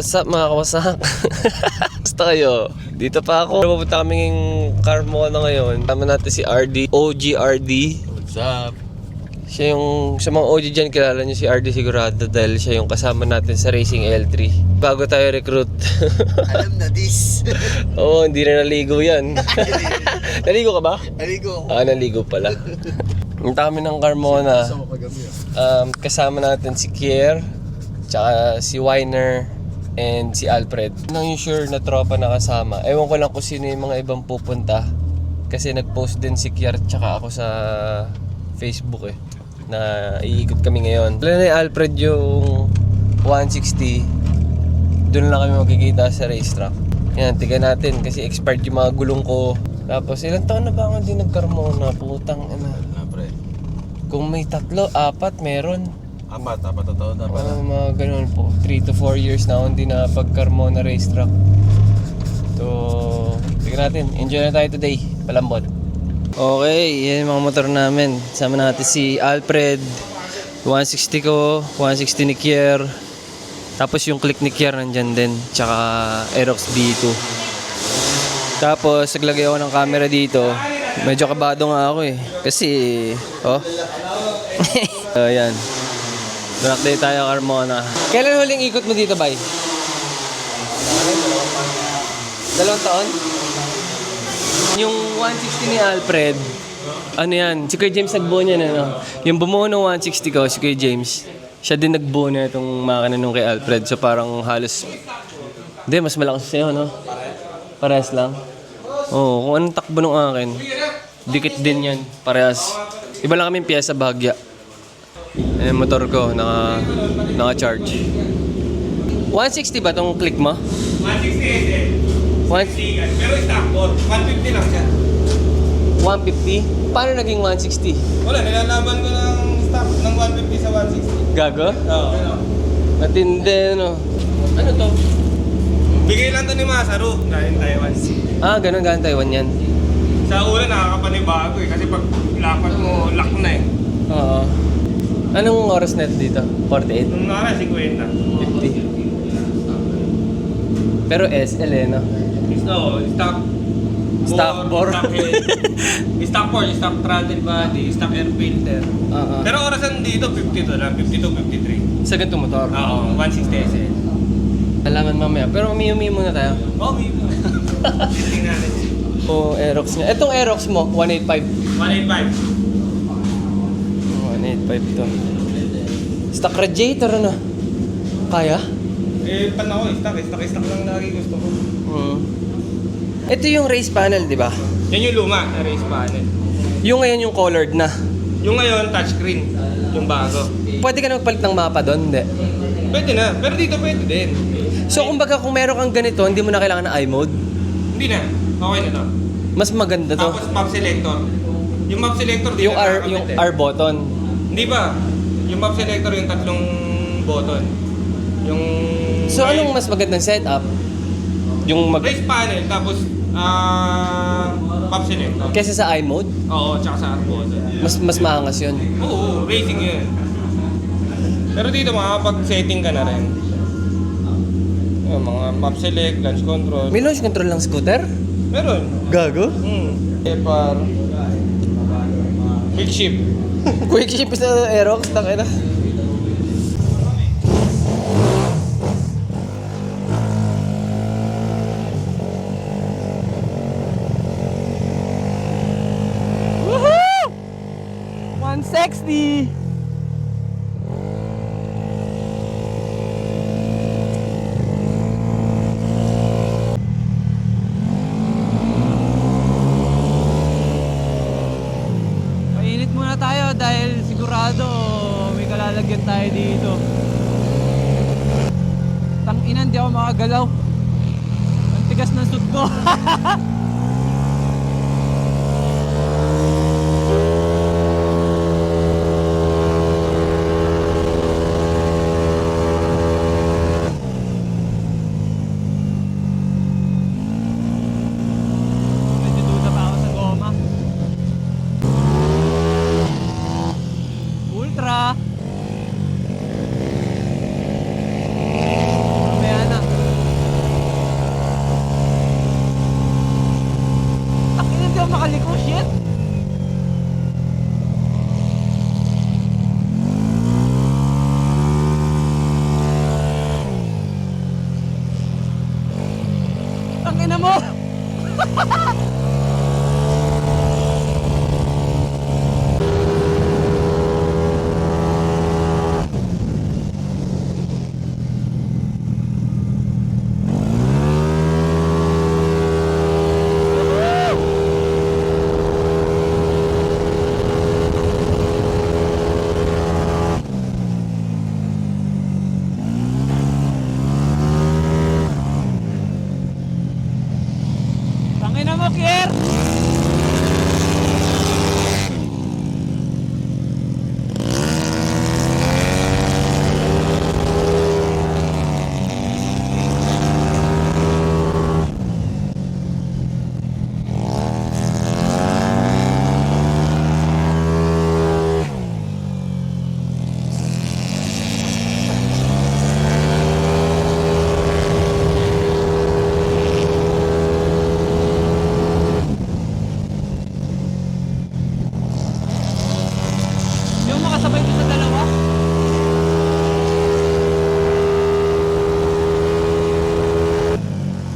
What's up mga kawasak? Basta kayo? Dito pa ako. Pupunta kaming Carmona ngayon. Tama natin si RD, OG RD. What's up? Siya yung, sa mga OG dyan, kilala niyo si RD sigurado dahil siya yung kasama natin sa Racing L3. Bago tayo recruit. Alam na this. Oo, hindi na naligo yan. Naligo ka ba? Aligo ako. Ah, naligo pala. Punta kami ng Carmona. Kasama natin si Kier, tsaka si Weiner, and si Alfred. Nang yung sure na tropa na kasama. Ewan ko lang kung sino yung mga ibang pupunta. Kasi nag-post din si Kier tsaka ako sa Facebook na iikot kami ngayon. Wala na yung Alfred yung 160. Doon lang kami magkikita sa racetrack. Yan, tignan natin kasi expired yung mga gulong ko. Tapos ilang taon na ba ako hindi nag-Carmona? Putang ina. Kung may 3, 4 meron. Apat na taon na pala. Mga ganun po. 3 to 4 years na ako hindi na pag-Carmona racetrack. So, tignan natin. Enjoy na tayo today. Palambot. Okay, yan yung mga motor namin. Sama natin si Alfred. 160 ko, 160 ni Kier. Tapos yung click ni Kier nandyan din. Tsaka Aerox B2. Tapos, naglagay ako ng camera dito. Medyo kabado nga ako Kasi, ayan. Doon tayo Carmona. Kailan huling ikot mo dito, Bay? 2 taon? Yung 160 ni Alfred, ano yan? Si Kuya James nagbuo niyan, ano? Yung bumuo ng 160 ko, si Kuya James, siya din nagbuo na itong makina nung kay Alfred. So parang halos, hindi, mas malakas sa'yo, no? Parehas lang. Oo, kung anong takbo nung akin, dikit din yan, parehas. Iba lang kaming piyesa bahagya. Yung motor ko, naka-charge. 160 ba tong click mo? 160 pero stock board, 150 lang siya. 150? Paano naging 160? Wala, nilalaban ko ng stock ng 150 sa 160. Gago? Oo. Matindi, no? Ano to? Bigay lang to ni Masaru, galing Taiwan. Ah, ganun Taiwan yan. Sa una nakakapanibago kasi pag lapat mo, lock na Oo. Anong oras net dito? 48? Nung nara, 50. 50. Pero SL no? No, stock Bore. Stock board, stock throttle body, stock air filter. Pero orasan dito, 52 lang, 52, 53. Sa ganitong motor? Oo, 160 SL. Alaman mamaya. Pero umiumi muna tayo. Oo, may tingnan natin. O, Aerox niya. Etong Aerox mo, 185. 185. 185 to. Stock radiator ano? Kaya? Pan ako, stock lang lagi gusto ko. Ito yung race panel, di ba? Yan yung luma na race panel. Yung ngayon yung colored na. Yung ngayon, touchscreen. Yung bago. Pwede ka na magpalit ng mapa doon, hindi? Pwede na, pero dito pwede din. So kumbaga kung meron kang ganito, hindi mo na kailangan ng i-mode? Hindi na, okay na to. Mas maganda to. Tapos map selector. Yung map selector, di Yung na R, nakakabit yung R button. Hindi ba? Yung map selector, yung 3 button. Yung... So anong mas magandang setup? Yung race panel, tapos map selector. kaysa sa i-mode? Oo, tsaka sa R button. Mas maangas yun. Oo, racing yun. Pero dito makakapag-setting ka na rin. Yung mga map select, launch control. May launch control ng scooter? Meron. Gago? Par quick shift. Quick shift sa Aerox, takina. Woohoo! 160! Mainit muna tayo dahil sigurado may kalalagyan tayo dito. Tang-ina, hindi ako makagalaw. Ang tigas ng suit ko. Medyo duda pa ako sa goma. Ultra. Mamaya na. ina mo! Tangina mo, Kier! Yung makasabay ko sa dalawa.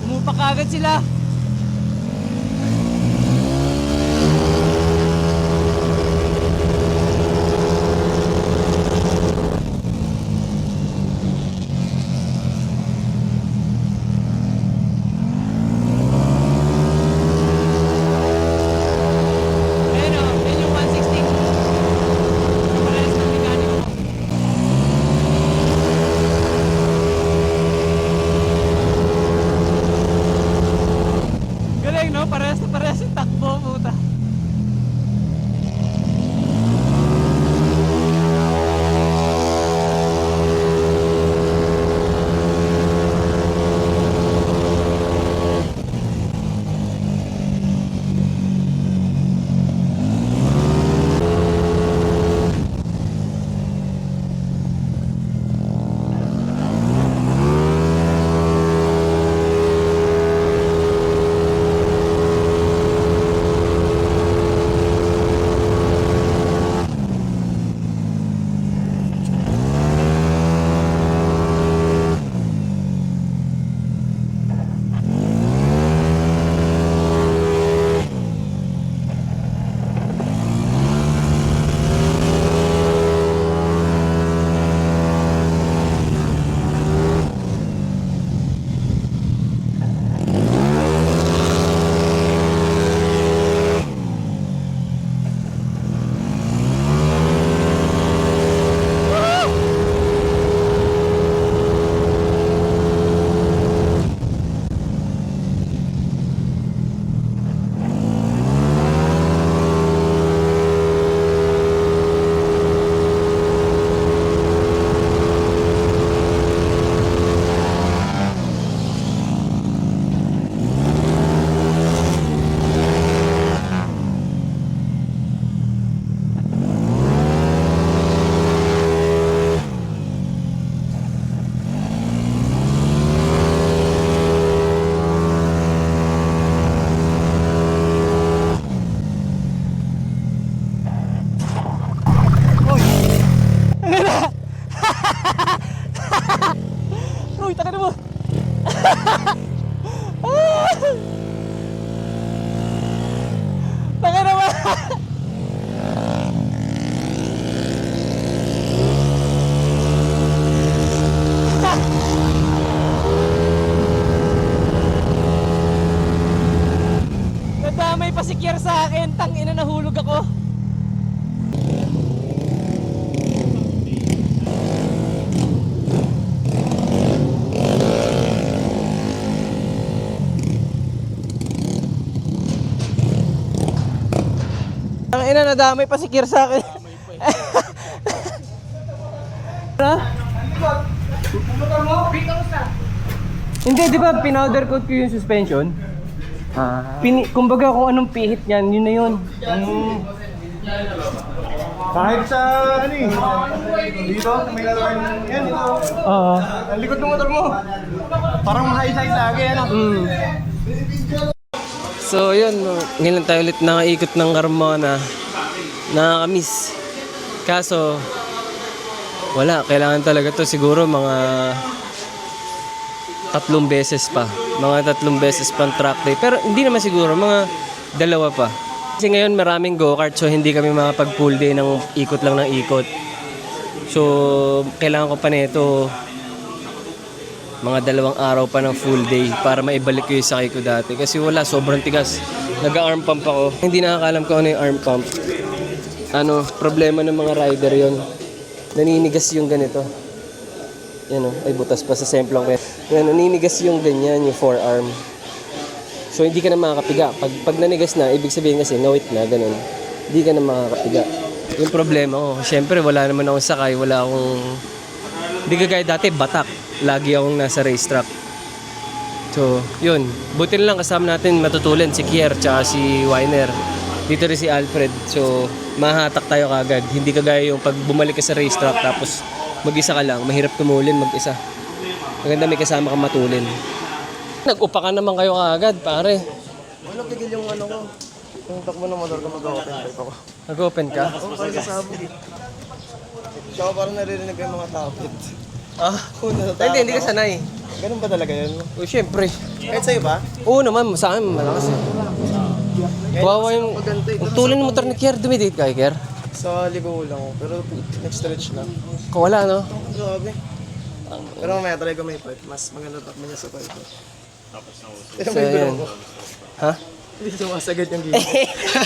Umupa kaagad sila. Ayun o, yun yung 160. Parehas ng mekaniko. Galing no? Parehas na parehas yung takbo, puta. Uy, takin mo! Takin mo! Nadamay pa si Kier sa akin, tangina nahulog ako. Ang ina, nadamay pa si Kier sa akin. Ha? Hindi, di ba pinowder coat ko yung suspension? Kumbaga kung anong pihit niyan, yun na yun. Kahit sa ano eh, dito, may lalawan yan dito. Oo. Ang likod ng motor mo. Parang high-side lagi yan ah. So yun, ngayon tayo ulit nakaikot ng Carmona. Nakakamiss. Kaso, wala, kailangan talaga to siguro mga 3 beses pa. Mga 3 beses pang track day. Pero hindi naman siguro, mga 2 pa. Kasi ngayon maraming go-kart so hindi kami makapag full day ng ikot lang ng ikot. So, kailangan ko pa nito mga 2 araw pa ng full day para maibalik ko yung sakay ko dati. Kasi wala, sobrang tigas. Nag-arm pump ako. Hindi nakakalam ko ano yung arm pump. Problema ng mga rider yon. Naninigas yung ganito. Yan ay butas pa sa semplong ko. Yan, naninigas yung ganyan, yung forearm. So, hindi ka na makakapiga. Pag nanigas na, ibig sabihin kasi, nawit na, ganun. Hindi ka na makakapiga. Yung problema ko, syempre, wala naman akong sakay, wala akong... Hindi kagaya dati, batak. Lagi akong nasa racetrack. So, yun. Buti na lang kasama natin matutulan si Kier tsaka si Weiner. Dito rin si Alfred. So, mahatak tayo kagad. Hindi kagaya yung pag bumalik ka sa racetrack tapos mag-isa ka lang, mahirap tumulin mag-isa. Maganda may kasama kang matulin. Nag-upa ka naman kayo kaagad, pare. Wala tigil yung ano ko. Yung takbo ng motor ko mag-open type ako. Nag-open ka? Oo, kaya kasabog eh. Tsaka parang naririnig ko yung mga tapit. Ah, hindi ka sanay. Ganun ba talaga yun? O, syempre. Kahit sa'yo ba? Oo naman, sa akin malakas eh. Kawawa yung... Ang tulin ng motor ni Kier, dumidikit ka, Kier? Sa ligo lang ako, pero next-stretch lang. Kawala, no? Grabe. Pero mamaya try ko may part. Mas maganda takbo niya sa part. Pero So, may yan. gulong ko. Ha? Hindi sumasagad yung gilid.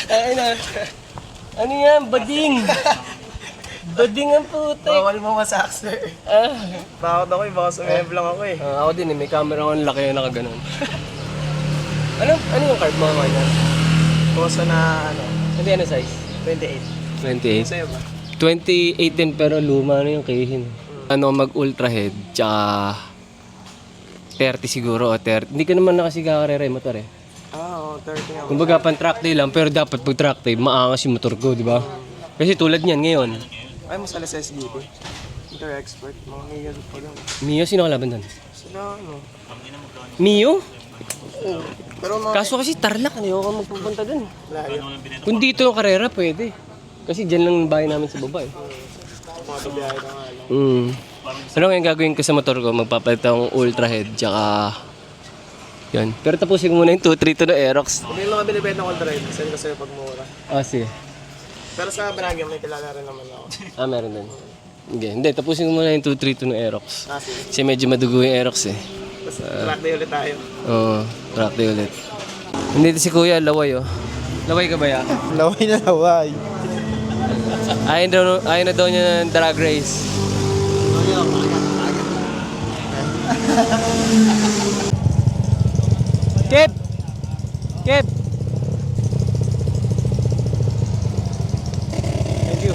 Ay na. Ano yan? Bading! Bading ang putek! Bawal mo masakser. Ah. Bakit ako eh, baka sumemb lang ako eh. Ako din eh, may camera ko laki na nakaganon. ano yung card mo, Martin? Kosa na ano, Hindi, ano size? 28. 28. Sa'yo ba? 2018 pero luma na yung kihin. Ano, mag-ultra head, tsaka 30 siguro o 30. Hindi ka naman nakasigakarera yung motor eh. Oo, 30 ako. Kumbaga pan track day lang, pero dapat pag track day, maangas yung motor ko, di ba? Kasi tulad niyan ngayon. Ay, mas alas SGP. Inter expert, mga Mio pa lang. Mio, sino kalaban doon? Sila ano. Mio? Oo. Pero mga Kaso kasi Tarlac, ano ako magpupunta doon. layo. Kung dito yung karera, pwede. Kasi dyan lang ang bahay namin sa baba eh. Mga tabiyahe na nga lang. Ano ngayon gagawin ko sa motor ko? Magpapalit akong ultra head, tsaka... Yan. Pero tapusin ko muna yung 232 na Aerox. Hindi yung mga binibenta ng all drive, send ko sa'yo pag mura. Ah, sige. Pero sa Baguio, may kilala rin naman ako. Ah, meron din. Hindi, tapusin ko muna yung 232 na Aerox. Ah, sige. Kasi medyo madugo yung Aerox eh. Tapos track day ulit tayo. Oo, track day ulit. Nandito si Kuya, laway oh. Laway ka ba ya? Laway na laway. Ayaw na daw niya ng drag race. Kip! Kip! Thank you.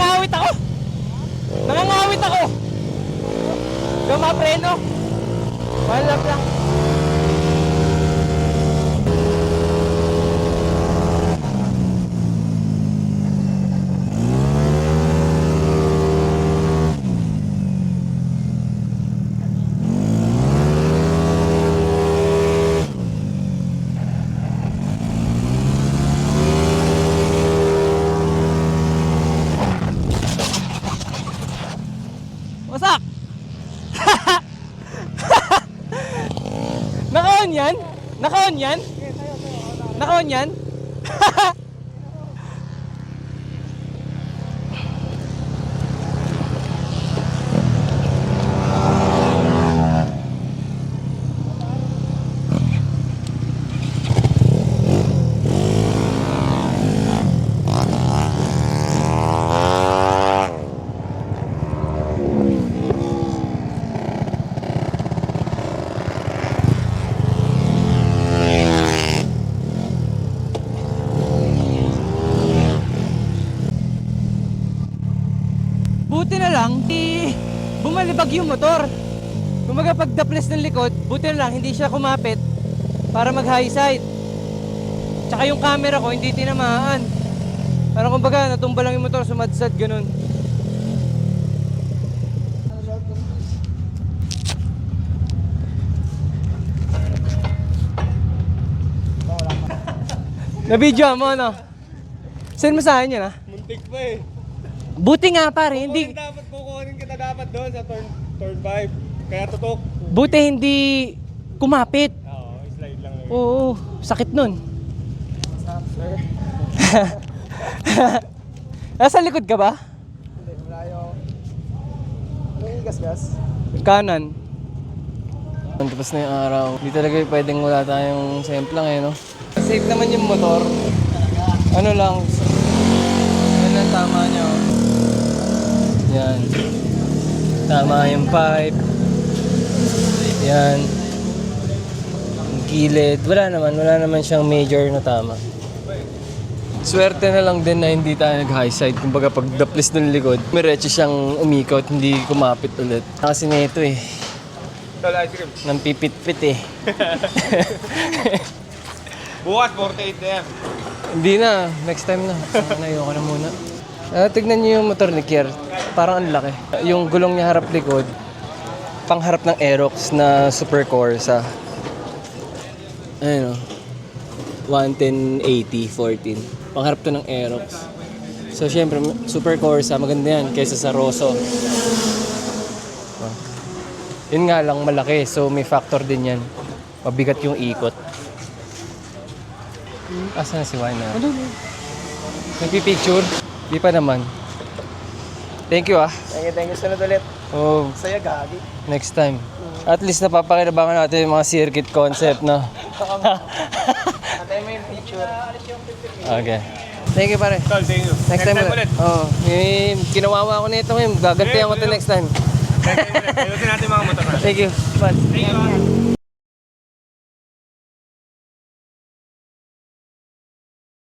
Nangangawit ako! Nangangawit ako! Lumapreno! One lap lang. Wasak! Naka-on yan? Naka-on yan? Naka-on yan? Buti na lang, bumalibag yung motor. Kumbaga pag daples ng likod, buti na lang hindi siya kumapit para mag high side. Tsaka yung camera ko hindi tinamaan. Parang kumbaga natumba lang yung motor, sumadsad ganun. Na-video mo ano? Send mo sa akin yun, ha? Muntik pa eh. Buti nga pare, hindi. Dapat kukunin kita dapat doon sa turn 5. Kaya tutok. Buti hindi kumapit. Oo, slide lang. Oo, sakit nun. Nasa likod ka ba? Hindi, malayo. Yung gas-gas. Kanan. Tapos na yung araw. Hindi talaga pwedeng wala tayong semplang eh, no? Safe naman yung motor. Ano lang, yan ang tama niya, oh. Yan. Tama yung pipe. Yan. Yung gilid. Wala naman siyang major na tama. Swerte na lang din na hindi tayo nag-high side. Kumbaga pag daplis ng likod, miretso siyang umikot, hindi kumapit ulit. Kasi nito eh. Tol, ice cream. Nang pipit-pit eh. Bukas, 48 AM. Hindi na. Next time na. Ayoko na muna. Tignan niyo yung motor ni Kier. Parang ang laki. Yung gulong niya harap-likod, pangharap ng Aerox na Super Corsa. Ayun o. 110/80/14. Pangharap to ng Aerox. So, syempre, Super Corsa, maganda yan kaysa sa Rosso. Yun nga lang, malaki. So, may factor din yan. Mabigat yung ikot. Asan na si Wina? Nagpipicture? Di pa naman. Thank you ah. Thank you. Sunod ulit. Oh, Saya gagi. next time. At least napapakinabangan natin yung mga circuit concept, no? Antay mo yung picture. Okay. Thank you pare. Tol, thank you. Next time ulit. Oh, kinawawa ko nito ngayon. Gagantihan ko ito next time. Next time ulit. Ayusin natin mga motor na. Thank you. Bye. Thank you.